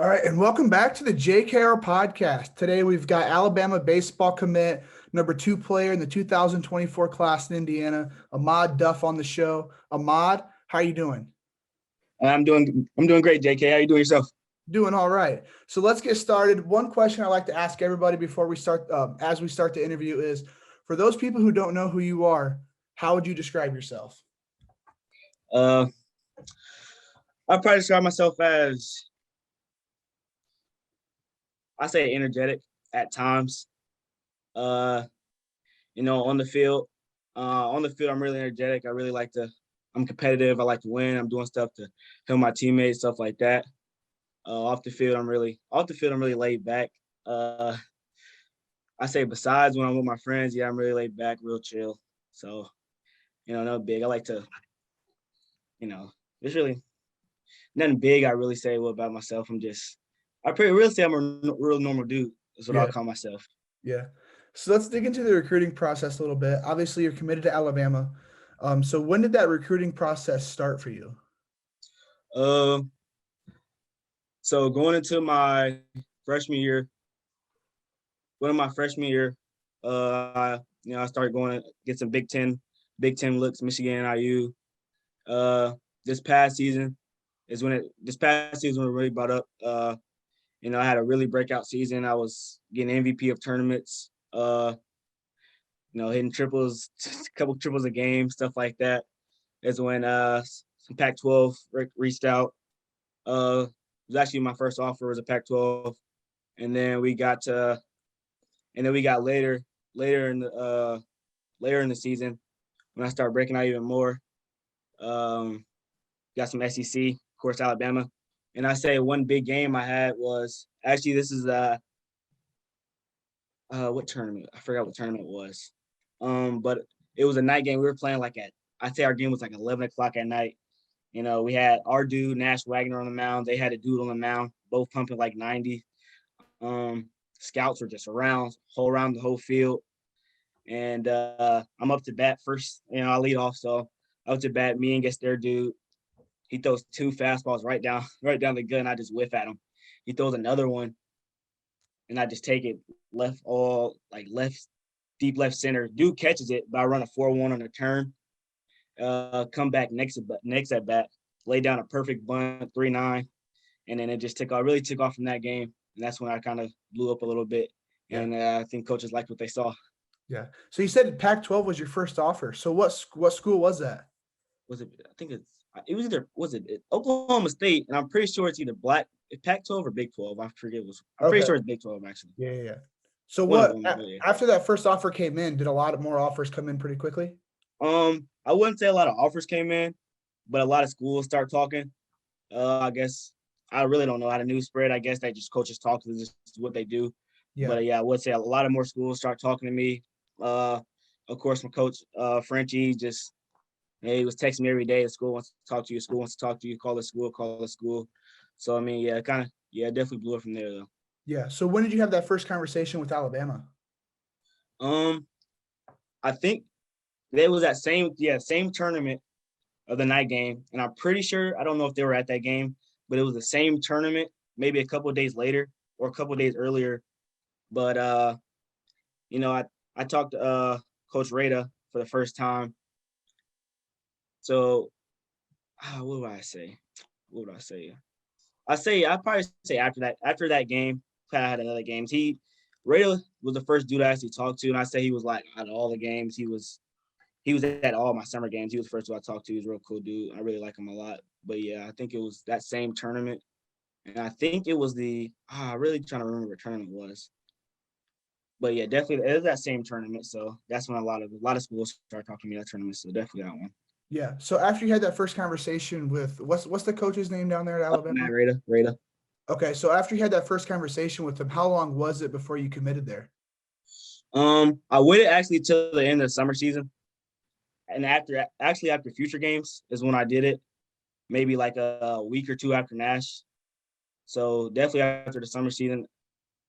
All right, and welcome back to the JKR Podcast. Today we've got Alabama baseball commit, number 2 player in the 2024 class in Indiana, Ahmaad Duff on the show. Ahmaad, how are you doing? I'm doing great, JK. How you doing yourself? Doing all right. So let's get started. One question I like to ask everybody before we start, as we start the interview, is for those people who don't know who you are, how would you describe yourself? I'd probably describe myself as, I say, energetic at times. On the field, I'm really energetic. I'm competitive. I like to win. I'm doing stuff to help my teammates, stuff like that. Off the field, I'm really laid back. I say besides when I'm with my friends, I'm really laid back, real chill. So, no big. I like to, there's really nothing big I really say about myself. I pretty really say I'm a real normal dude. That's what I'll call myself. Yeah. So let's dig into the recruiting process a little bit. Obviously, you're committed to Alabama. So when did that recruiting process start for you? So going into my freshman year, I started going to get some Big Ten looks, Michigan, IU. This past season when it really brought up. I had a really breakout season. I was getting MVP of tournaments. Hitting triples, a couple triples a game, stuff like that. Is when some Pac-12 reached out. It was actually my first offer was a Pac-12, and then we got later in the season when I started breaking out even more. Got some SEC, of course, Alabama, and I say one big game I had was actually this is what tournament? I forgot what tournament it was. But it was a night game. We were playing I'd say our game was like 11 o'clock at night. We had our dude, Nash Wagner, on the mound. They had a dude on the mound, both pumping like 90. Scouts were just around the whole field. And I'm up to bat first. I lead off. So up to bat, me and gets their dude. He throws 2 fastballs right down the gun. I just whiff at him. He throws another one, and I just take it deep left center. Dude catches it, but I run a 4-1 on the turn. Come back next at bat, lay down a perfect bunt, 3-9, and then it just really took off from that game. And that's when I kind of blew up a little bit. And I think coaches liked what they saw. Yeah. So you said Pac-12 was your first offer. So what school was that? Was it Oklahoma State? And I'm pretty sure it's either Pac-12 or Big 12. I forget. I'm pretty sure it's Big 12 actually. Yeah. So after that first offer came in, did a lot of more offers come in pretty quickly? I wouldn't say a lot of offers came in, but a lot of schools start talking. I guess I really don't know how the news spread. I guess they just coaches talk. This is what they do. Yeah. But I would say a lot of more schools start talking to me. Of course, my coach, Frenchie, he was texting me every day. The school wants to talk to you. School wants to talk to you. Call the school. So, definitely blew it from there, though. Yeah. So when did you have that first conversation with Alabama? I think it was that same tournament of the night game. And I'm pretty sure, I don't know if they were at that game, but it was the same tournament, maybe a couple of days later or a couple of days earlier. But, I talked to Coach Rada for the first time. So, what do I say? I'd probably say after that game, I had another game. Rada was the first dude I actually talked to, and I say he was like out of all the games, he was at all my summer games. He was the first dude I talked to. He was a real cool dude. I really like him a lot. But I think it was that same tournament, and I think it was really trying to remember what tournament it was. But definitely it was that same tournament. So that's when a lot of schools started talking to me that tournament. So definitely that one. Yeah. So after you had that first conversation with what's the coach's name down there at Alabama? Rada. Okay. So after you had that first conversation with him, how long was it before you committed there? I waited actually till the end of the summer season. And after future games is when I did it, maybe like a week or two after Nash. So definitely after the summer season.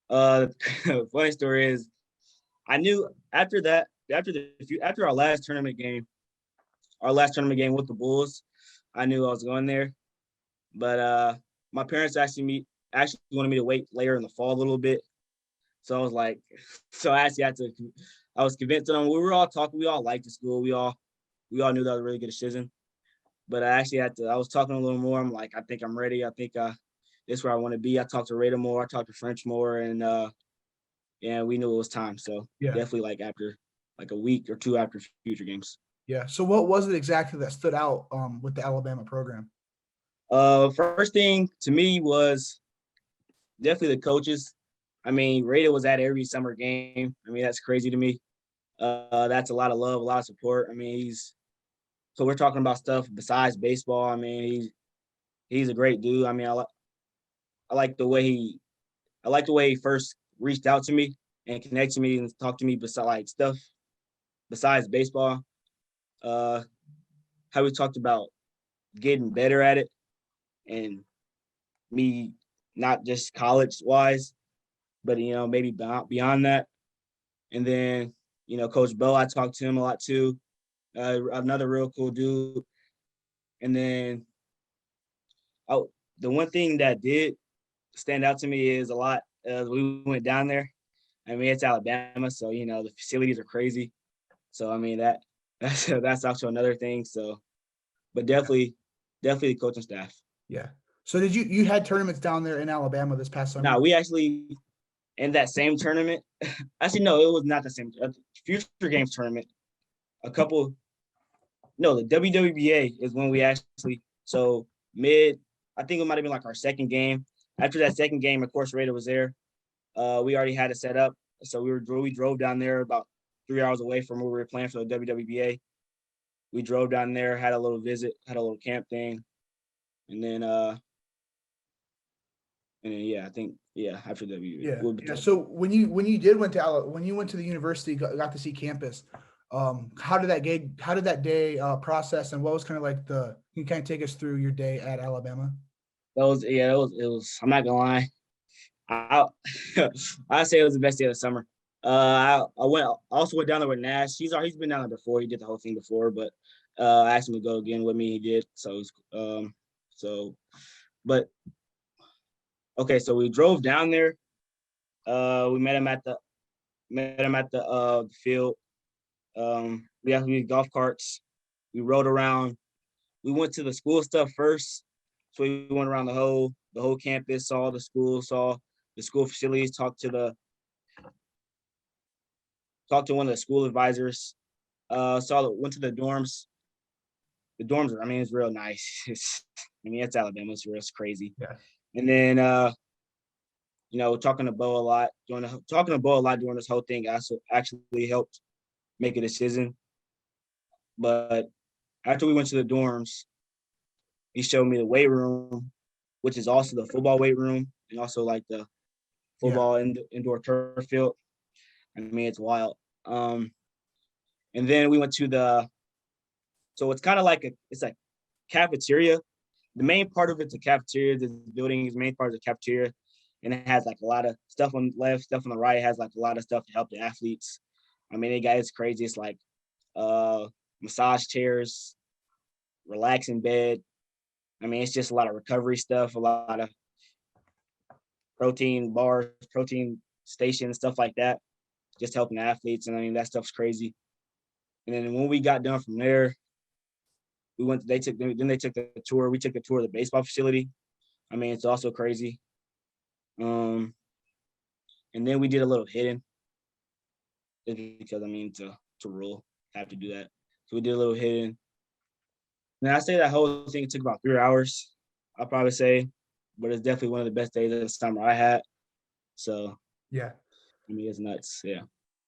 Funny story is, I knew after our last tournament game with the Bulls, I knew I was going there. But my parents asked me actually wanted me to wait later in the fall a little bit. So I was like, so I actually had to. I was convinced of them. We were all talking. We all liked the school. We all knew that was a really good decision. But I actually had to. I was talking a little more. I'm like, I think I'm ready. I think this is where I want to be. I talked to Rada more. I talked to French more, and we knew it was time. So Yeah. definitely like after like a week or two after future games. Yeah. So what was it exactly that stood out with the Alabama program? First thing to me was definitely the coaches. I mean, Rada was at every summer game. I mean, that's crazy to me. That's a lot of love, a lot of support. I mean, so we're talking about stuff besides baseball. I mean, he's a great dude. I mean, I like the way he first reached out to me and connected me and talked to me beside like stuff besides baseball. How we talked about getting better at it and me not just college wise, but maybe beyond that. And then Coach Bo, I talked to him a lot too. Another real cool dude. And then the one thing that did stand out to me is a lot. We went down there. I mean, it's Alabama, so the facilities are crazy. So I mean that's also another thing. So, but definitely the coaching staff. Yeah. So did you had tournaments down there in Alabama this past summer? No, we actually in that same tournament. Actually, no, it was not the same. Future Games tournament. The WWBA is when we actually. So I think it might have been like our second game. After that second game, of course, Rada was there. We already had it set up, so we drove down there about 3 hours away from where we were playing for the WWBA. We drove down there, had a little visit, had a little camp thing, and then I think after WWBA. Yeah. So when you went to the university, got to see campus. How did that day process, and what was kind of like can you kind of take us through your day at Alabama? It was. I'm not gonna lie. I say it was the best day of the summer. I also went down there with Nash. He's been down there before. He did the whole thing before, but I asked him to go again with me. He did. So we drove down there. We met him at the field. We had golf carts. We rode around. We went to the school stuff first. So we went around the whole campus, saw the school facilities, talked to one of the school advisors. Went to the dorms. The dorms are, I mean, it's real nice. It's Alabama. It's crazy. Yeah. And then talking to Bo a lot during this whole thing actually helped make a decision. But after we went to the dorms, he showed me the weight room, which is also the football weight room, and also like the football indoor turf field. I mean, it's wild. And then we went to so it's kind of like it's like cafeteria. The main part of it's a cafeteria. The building is main part of the cafeteria, and it has like a lot of stuff on the left, stuff on the right. It has like a lot of stuff to help the athletes. I mean, it's crazy. It's like massage chairs, relaxing bed. I mean, it's just a lot of recovery stuff, a lot of protein bars, protein stations, stuff like that, just helping athletes. And I mean, that stuff's crazy. And then when we got done from there, they took the tour. We took the tour of the baseball facility. I mean, it's also crazy. And then we did a little hitting, just because I mean, to rule, have to do that. So we did a little hitting. And I say that whole thing took about 3 hours, I'll probably say, but it's definitely one of the best days of the summer I had. So yeah, I mean, it's nuts. Yeah.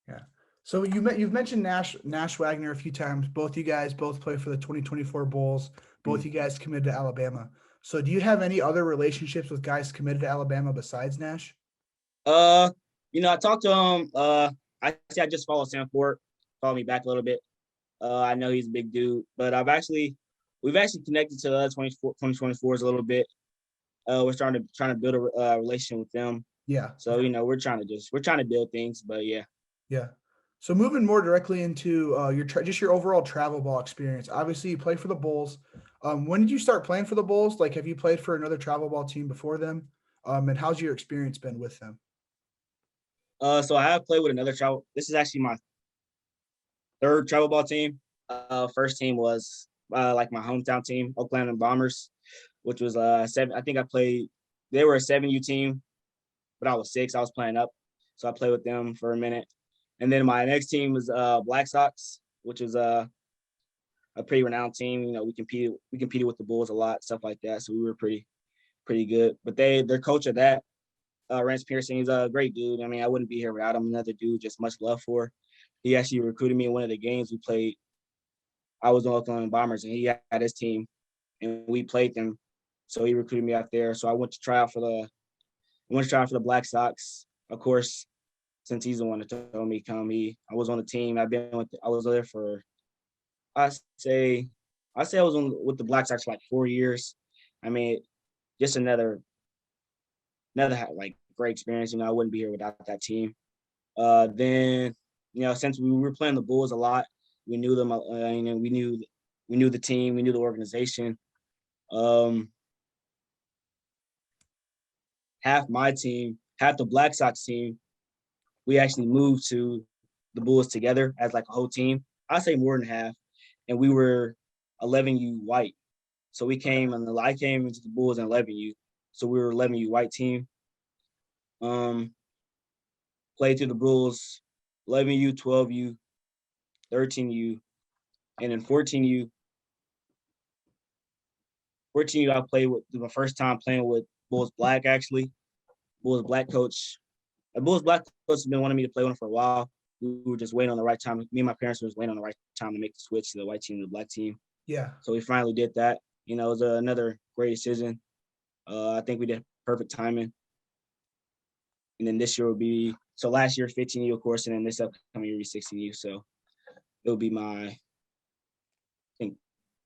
Yeah. So you've mentioned Nash Wagner a few times. Both you guys play for the 2024 Bulls. Both you guys committed to Alabama. So do you have any other relationships with guys committed to Alabama besides Nash? I talked to him. I just followed Sam Ford. Follow me back a little bit. I know he's a big dude, but we've actually connected to the other 2024s a little bit. We're trying to build a relationship with them. Yeah. So we're trying to build things, but yeah. Yeah. So moving more directly into your overall travel ball experience. Obviously, you play for the Bulls. When did you start playing for the Bulls? Like, have you played for another travel ball team before them? And how's your experience been with them? So I have played with another travel. This is actually my third travel ball team. First team was like my hometown team, Oakland Bombers, which was seven. I think I played. They were a 7U team, but I was 6. I was playing up, so I played with them for a minute. And then my next team was Black Sox, which is a pretty renowned team. You know, we competed with the Bulls a lot, stuff like that. So we were pretty good. But their coach of that, Rance Pearson, he's a great dude. I mean, I wouldn't be here without him. Another dude, just much love for. He actually recruited me in one of the games we played. I was on Oakland Bombers, and he had his team, and we played them. So he recruited me out there. So I went to try out for the Black Sox. Of course, since he's the one that told me come, I was on the team. I was there for, I say I was with the Black Sox for like 4 years. I mean, just another like great experience. You know, I wouldn't be here without that team. Then, you know, since we were playing the Bulls a lot, we knew them. You know, we knew the team, we knew the organization. Half my team, half the Black Sox team, we actually moved to the Bulls together as like a whole team. I'd say more than half, and we were 11U white. So I came into the Bulls in 11U. So we were 11U white team. Played through the Bulls, 11U, 12U, 13U, and then 14U. 14U, I played with my first time playing with Bulls Black, actually. Bulls Black coach. The Bulls Black coach has been wanting me to play with him for a while. We were just waiting on the right time. Me and my parents were just waiting on the right time to make the switch to the white team to the black team. Yeah. So we finally did that. You know, it was another great decision. I think we did perfect timing. And then this year will be, so last year 15U, of course, and then this upcoming year will be 16U. So it'll be my, I think, 4th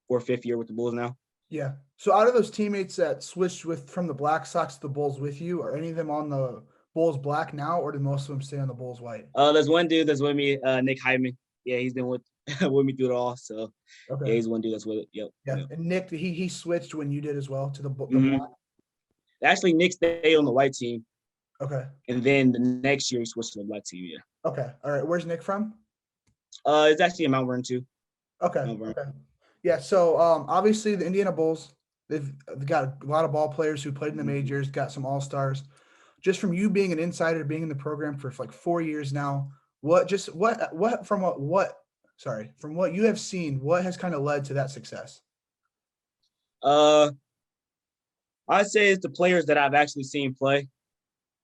or 5th year with the Bulls now. Yeah. So out of those teammates that switched from the Black Sox to the Bulls with you, are any of them on the Bulls Black now, or did most of them stay on the Bulls White? There's one dude that's with me, Nick Hyman. Yeah, he's been with me through it all. So okay. Yeah, he's one dude that's with it. Yep. Yeah. Yep. And Nick, he switched when you did as well to the mm-hmm. Black? Actually, Nick stayed on the white team. Okay. And then the next year he switched to the black team. Yeah. Okay. All right. Where's Nick from? It's actually in Mount Vernon too. Okay. Okay. Yeah. So obviously the Indiana Bulls, they've got a lot of ball players who played in the majors, got some all-stars. Just from you being an insider, being in the program for like 4 years now, from what you have seen, what has kind of led to that success? I'd say it's the players that I've actually seen play.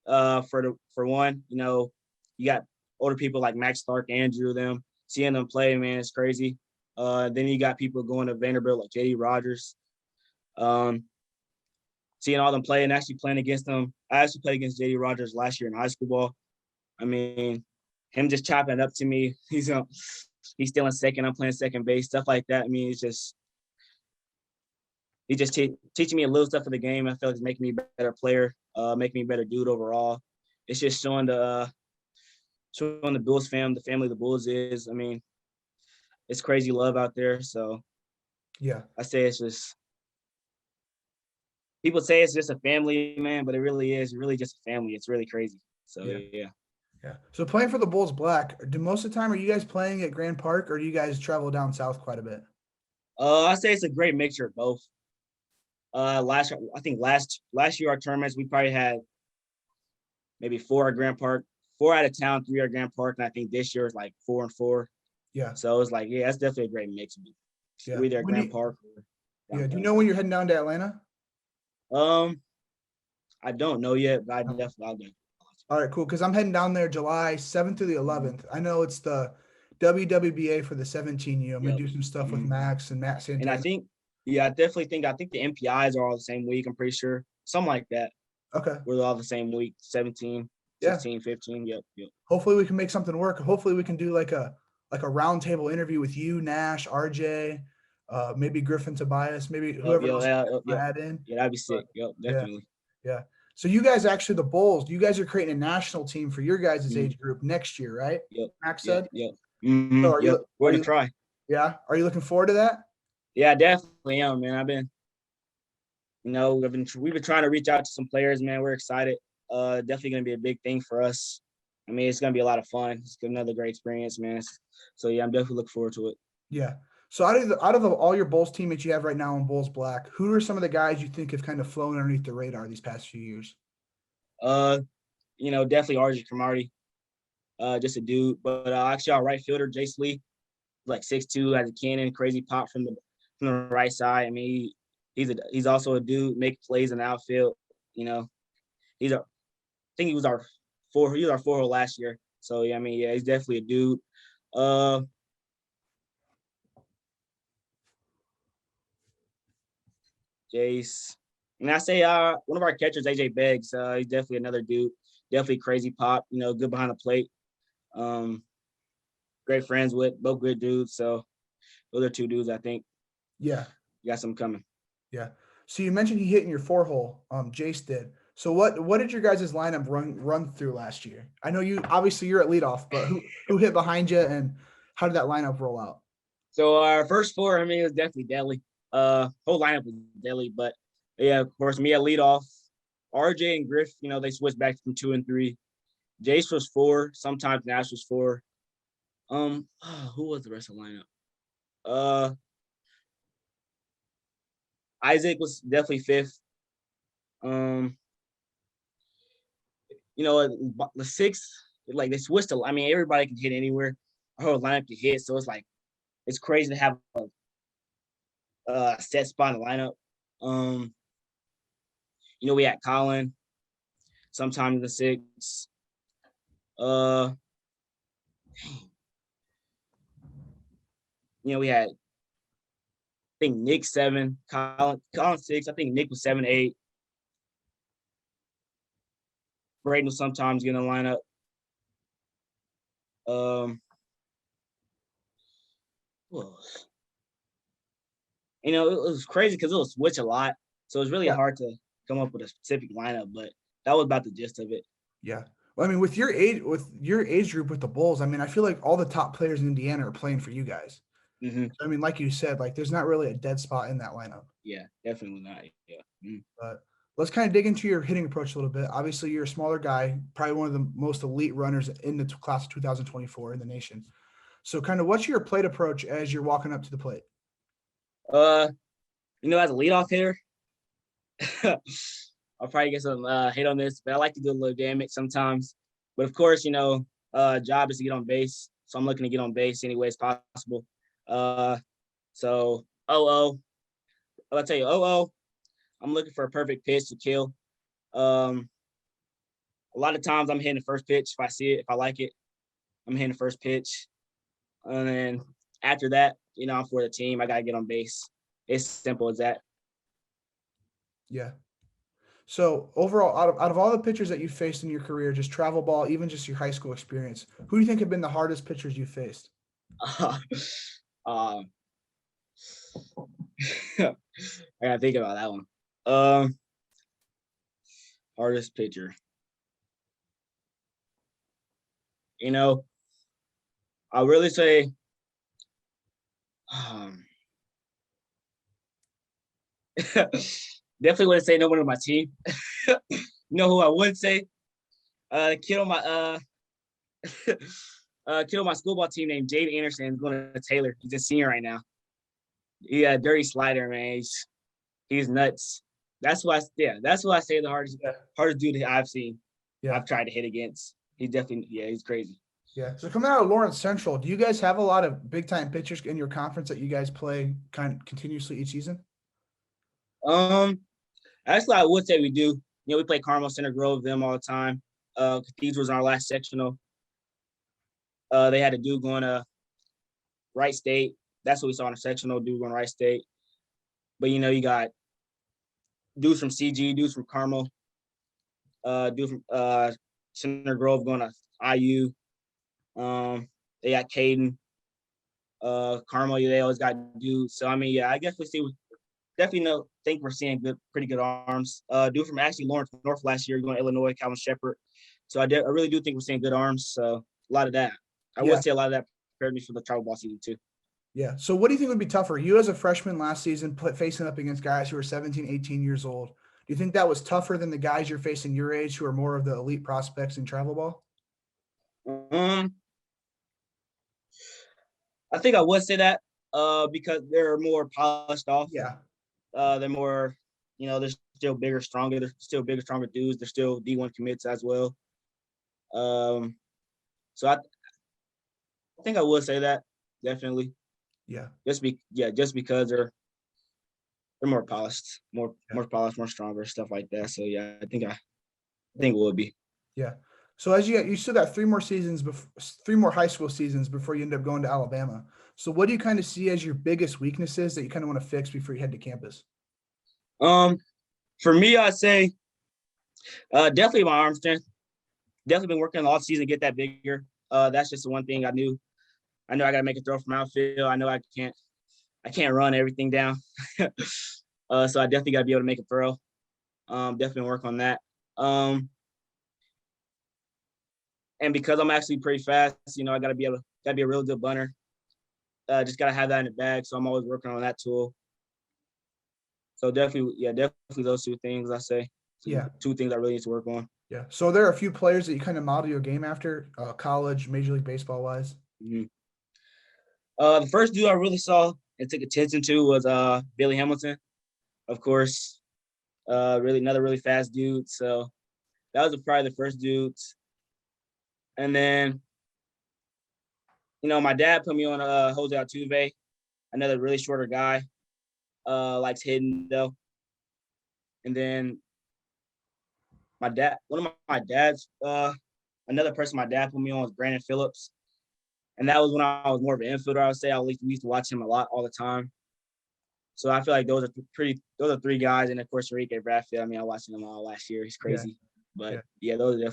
For one, you know, you got older people like Max Stark, Andrew, them seeing them play, man, it's crazy. Then you got people going to Vanderbilt like J.D. Rogers. Seeing all them play and actually playing against them. I actually played against J.D. Rogers last year in high school ball. I mean, him just chopping it up to me. He's still in second. I'm playing second base, stuff like that. I mean, it's just he's just teaching me a little stuff of the game. I feel like it's making me a better player, making me a better dude overall. It's just showing the Bulls the family the Bulls is. I mean, it's crazy love out there. So yeah, I say it's just people say it's just a family, man, but it really is. It's really just a family. It's really crazy. So yeah. So playing for the Bulls Black, do most of the time are you guys playing at Grand Park, or do you guys travel down south quite a bit? I say it's a great mixture of both. Last year our tournaments we probably had maybe 4 at Grand Park, 4 out of town, 3 at Grand Park, and I think this year is like 4 and 4. Yeah. So it's like that's definitely a great mix. Yeah. Either at Grand Park. Yeah. Do you know when you're heading down to Atlanta? I don't know yet, but I definitely I'll go. All right, cool. Because I'm heading down there July 7th through the 11th. I know it's the WWBA for the 17U. I'm gonna do some stuff with Max and Matt Santana. And I definitely think the MPIs are all the same week. I'm pretty sure something like that. Okay. We're all the same week. 17, 16, 15. Yep. Hopefully we can make something work. Hopefully we can do like a roundtable interview with you, Nash, RJ, maybe Griffin Tobias, maybe whoever else add in. Yeah, that'd be sick. Yep, definitely. Yeah. So you guys actually, the Bulls, you guys are creating a national team for your guys' age group next year, right? Yep. Max said? Yep. Mm-hmm. So we're going to try. Yeah. Are you looking forward to that? Yeah, definitely am, man. we've been trying to reach out to some players, man. We're excited. Definitely going to be a big thing for us. I mean, it's going to be a lot of fun. It's another great experience, man. So yeah, I'm definitely looking forward to it. Yeah. So out of all your Bulls teammates you have right now in Bulls Black, who are some of the guys you think have kind of flown underneath the radar these past few years? Definitely RJ Cromartie. Just a dude. But actually, our right fielder, Jayce Lee, like 6'2", has a cannon, crazy pop from the right side. I mean, he's also a dude, make plays in the outfield. I think he was our four hole last year. So yeah, I mean, yeah, he's definitely a dude. Jayce. And I say one of our catchers, AJ Beggs, he's definitely another dude. Definitely crazy pop, good behind the plate. Great friends with, both good dudes. So those are two dudes I think. Yeah. You got something coming. Yeah. So you mentioned he hit in your 4-hole. Jayce did. So what did your guys' lineup run through last year? I know you're at leadoff, but who hit behind you and how did that lineup roll out? So our first four, I mean, it was definitely deadly. Whole lineup was deadly, but yeah, of course, me at leadoff. RJ and Griff, they switched back from 2 and 3. Jayce was 4. Sometimes Nash was 4. Who was the rest of the lineup? Isaac was definitely 5th. The 6th, like they switched. I mean, everybody can hit anywhere. Our whole lineup can hit, so it's crazy to have a set spot in the lineup. We had Colin, sometimes the 6. We had, I think Nick 7, Colin 6. I think Nick was 7, 8. Braden was sometimes getting a lineup. It was crazy because it was switch a lot, so it was really hard to come up with a specific lineup. But that was about the gist of it. Yeah. Well, I mean, with your age group with the Bulls, I mean, I feel like all the top players in Indiana are playing for you guys. Mm-hmm. So, I mean, like you said, like there's not really a dead spot in that lineup. Yeah, definitely not. Yeah. Mm-hmm. But let's kind of dig into your hitting approach a little bit. Obviously, you're a smaller guy, probably one of the most elite runners in the class of 2024 in the nation. So, kind of, what's your plate approach as you're walking up to the plate? As a leadoff hitter, I'll probably get some hate on this, but I like to do a little damage sometimes. But of course, job is to get on base, so I'm looking to get on base any way as possible. So I'll tell you, I'm looking for a perfect pitch to kill. A lot of times I'm hitting the first pitch if I see it, if I like it. I'm hitting the first pitch, and then after that, I'm for the team. I gotta get on base. It's simple as that. Yeah. So overall, out of all the pitchers that you faced in your career, just travel ball, even just your high school experience, who do you think have been the hardest pitchers you faced? I gotta think about that one. Hardest pitcher. I really say definitely wouldn't say no one on my team. Who I would say? Kid on my school ball team named Jade Anderson is going to Taylor. He's a senior right now. He a dirty slider, man. He's nuts. That's why I say the hardest dude that I've seen. Yeah. I've tried to hit against. He's definitely, he's crazy. Yeah. So coming out of Lawrence Central, do you guys have a lot of big time pitchers in your conference that you guys play kind of continuously each season? Actually, I would say we do. We play Carmel, Center Grove, them all the time. Cathedral's our last sectional. They had a dude going to Wright State. That's what we saw in a sectional, dude going to Wright State. But, you got dudes from CG, dudes from Carmel, dudes from Center Grove going to IU. They got Caden. Carmel, they always got dudes. So, I mean, yeah, I guess think we're seeing pretty good arms. Dude from actually Lawrence North last year going to Illinois, Calvin Shepard. So I really do think we're seeing good arms. So a lot of that. I would say a lot of that prepared me for the travel ball season too. Yeah. So what do you think would be tougher? You as a freshman last season facing up against guys who are 17, 18 years old. Do you think that was tougher than the guys you're facing your age who are more of the elite prospects in travel ball? I think I would say that because they're more polished off. Yeah. They're more, they're still bigger, stronger. They're still bigger, stronger dudes. They're still D1 commits as well. So I think I would say that definitely. Yeah. Just because they're more polished, more polished, more stronger, stuff like that. So yeah, I think it would be. Yeah. So as you still got 3 more seasons, 3 more high school seasons before you end up going to Alabama. So what do you kind of see as your biggest weaknesses that you kind of want to fix before you head to campus? For me, I'd say definitely my arm strength. Definitely been working all season to get that bigger. That's just the one thing I knew I got to make a throw from outfield. I know I can't run everything down. So I definitely got to be able to make a throw. Definitely work on that. And because I'm actually pretty fast, I got to be a real good bunter. Just got to have that in the bag. So I'm always working on that tool. So definitely those 2 things I say. Yeah. 2 things I really need to work on. Yeah. So there are a few players that you kind of model your game after, college, Major League Baseball wise. Mm-hmm. The first dude I really saw and took attention to was Billy Hamilton, of course. Another really fast dude. So that was probably the first dudes. And then, my dad put me on Jose Altuve, another really shorter guy. Likes hitting though. And then another person my dad put me on was Brandon Phillips. And that was when I was more of an infielder, I would say. We used to watch him a lot all the time. So I feel like those are 3 guys. And of course, Enrique Bradfield. I watched him all last year. He's crazy. Yeah. But yeah, those are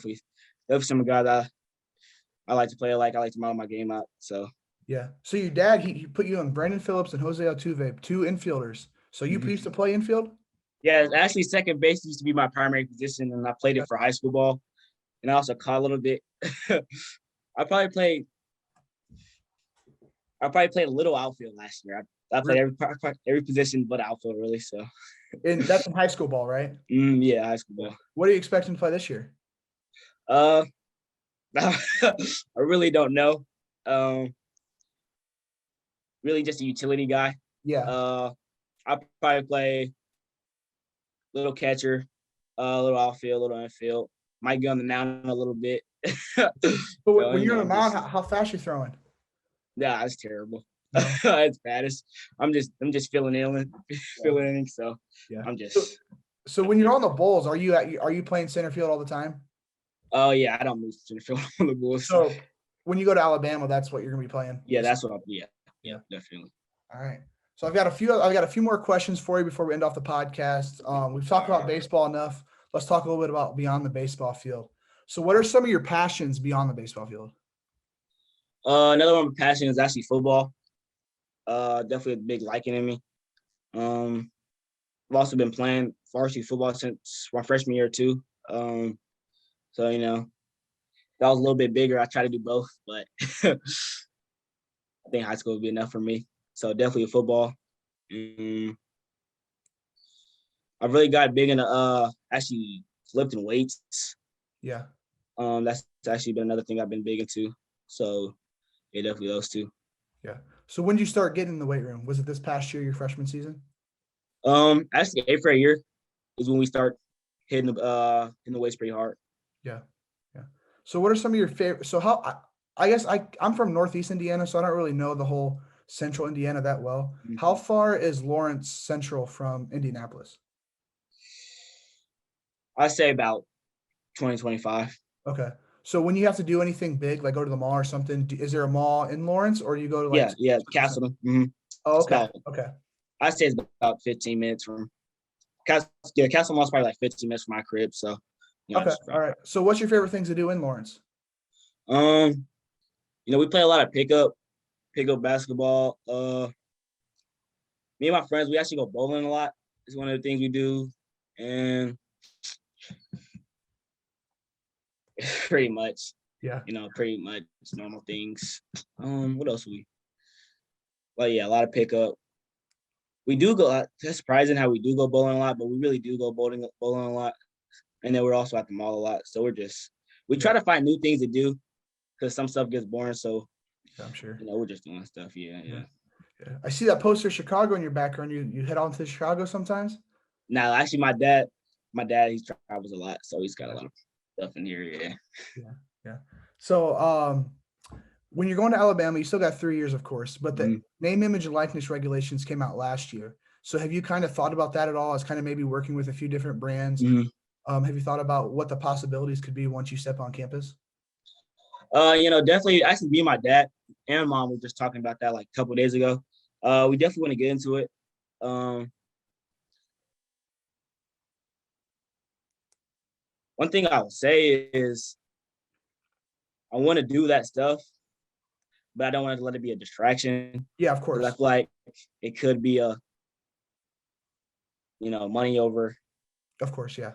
some guys I like to play like. I like to model my game out. So yeah. So your dad, he put you on Brandon Phillips and Jose Altuve, 2 infielders. So you used to play infield? Yeah, actually second base used to be my primary position, and I played it for high school ball. And I also caught a little bit. I probably played a little outfield last year. I played every position but outfield, really. So, and that's in high school ball, right? Yeah, high school ball. What are you expecting to play this year? I really don't know. Really, just a utility guy. Yeah. I'll probably play little catcher, little outfield, little infield. Might get on the mound a little bit. But when you're on the mound, how fast you throwing? Yeah, that's terrible. No. It's bad. I'm just filling in. So yeah. I'm just. So when you're on the Bulls, are you playing center field all the time? Oh yeah, I don't move center field on the Bulls. So when you go to Alabama, that's what you're gonna be playing. Yeah, that's what Yeah, definitely. All right. So I've got a few more questions for you before we end off the podcast. We've talked about baseball enough. Let's talk a little bit about beyond the baseball field. So what are some of your passions beyond the baseball field? Another one of my passion is actually football. Definitely a big liking in me. I've also been playing varsity football since my freshman year too. So that was a little bit bigger. I try to do both, but I think high school would be enough for me. So definitely football. I've really got big into actually lifting weights. Yeah. That's actually been another thing I've been big into. So yeah, definitely those 2. Yeah. So when did you start getting in the weight room? Was it this past year, your freshman season? Actually 8th grade year is when we start hitting the weights pretty hard. Yeah. Yeah. So what are some of your favorite? So I guess I'm from Northeast Indiana, so I don't really know the whole Central Indiana that well. Mm-hmm. How far is Lawrence Central from Indianapolis? I'd say about 20-25. Okay. So when you have to do anything big, like go to the mall or something, is there a mall in Lawrence, or do you go to Castleton? Mm-hmm. Oh, okay. Okay. I'd say it's about 15 minutes from Castle Mall's probably like 15 minutes from my crib. So okay. All right. So what's your favorite things to do in Lawrence? We play a lot of pickup basketball. Me and my friends, we actually go bowling a lot. It's one of the things we do. And pretty much. Yeah. Pretty much normal things. What else Well, yeah, a lot of pickup. We do go. It's surprising how we do go bowling a lot, but we really do go bowling a lot. And then we're also at the mall a lot. So we try to find new things to do because some stuff gets boring. So yeah, I'm sure. we're just doing stuff. Yeah. I see that poster Chicago in your background. You head on to Chicago sometimes? Now, actually, my dad, he travels a lot, so he's got a lot of stuff in here. Yeah. So, when you're going to Alabama, you still got 3 years, of course, but the name, image, and likeness regulations came out last year. So, have you kind of thought about that at all? As kind of maybe working with a few different brands. Have you thought about what the possibilities could be once you step on campus? Definitely. Actually, me and my dad and mom were just talking about that like a couple of days ago. We definitely want to get into it. One thing I would say is I want to do that stuff, but I don't want to let it be a distraction. Yeah, of course. I feel like it could be money over. Of course, yeah.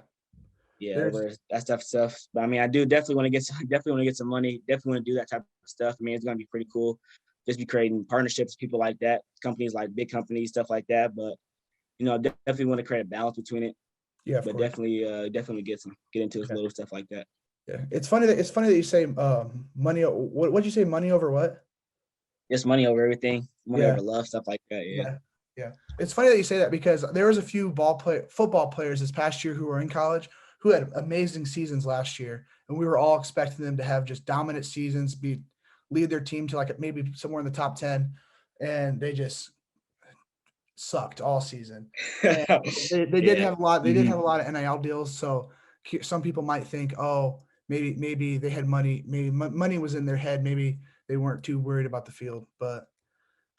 Yeah, over that stuff. But I mean, I do definitely want to get some money. Definitely want to do that type of stuff. I mean, it's gonna be pretty cool. Just be creating partnerships, people like that, companies like big companies, stuff like that. But definitely want to create a balance between it. Yeah, but definitely get into little stuff like that. Yeah, it's funny that you say money. What'd you say? Money over what? Just money over everything. Money over love, stuff like that. Yeah. It's funny that you say that because there was a few football players this past year who were in college who had amazing seasons last year, and we were all expecting them to have just dominant seasons, lead their team to like maybe somewhere in the top 10, and they just sucked all season. They did have a lot. They did have a lot of NIL deals, so some people might think, oh, maybe they had money. Maybe money was in their head. Maybe they weren't too worried about the field. But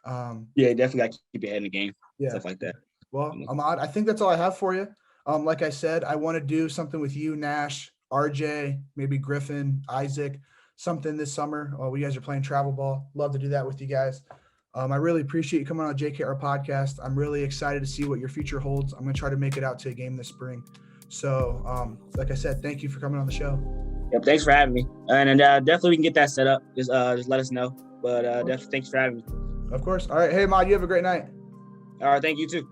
definitely got to keep your head in the game. Stuff like that. Well, Ahmaad, I think that's all I have for you. Like I said, I want to do something with you, Nash, RJ, maybe Griffin, Isaac, something this summer. You guys are playing travel ball. Love to do that with you guys. I really appreciate you coming on JKR Podcast. I'm really excited to see what your future holds. I'm going to try to make it out to a game this spring. So, like I said, thank you for coming on the show. Yep, thanks for having me. And definitely we can get that set up. Just let us know. But definitely thanks for having me. Of course. All right. Hey, Ahmaad, you have a great night. All right. Thank you too.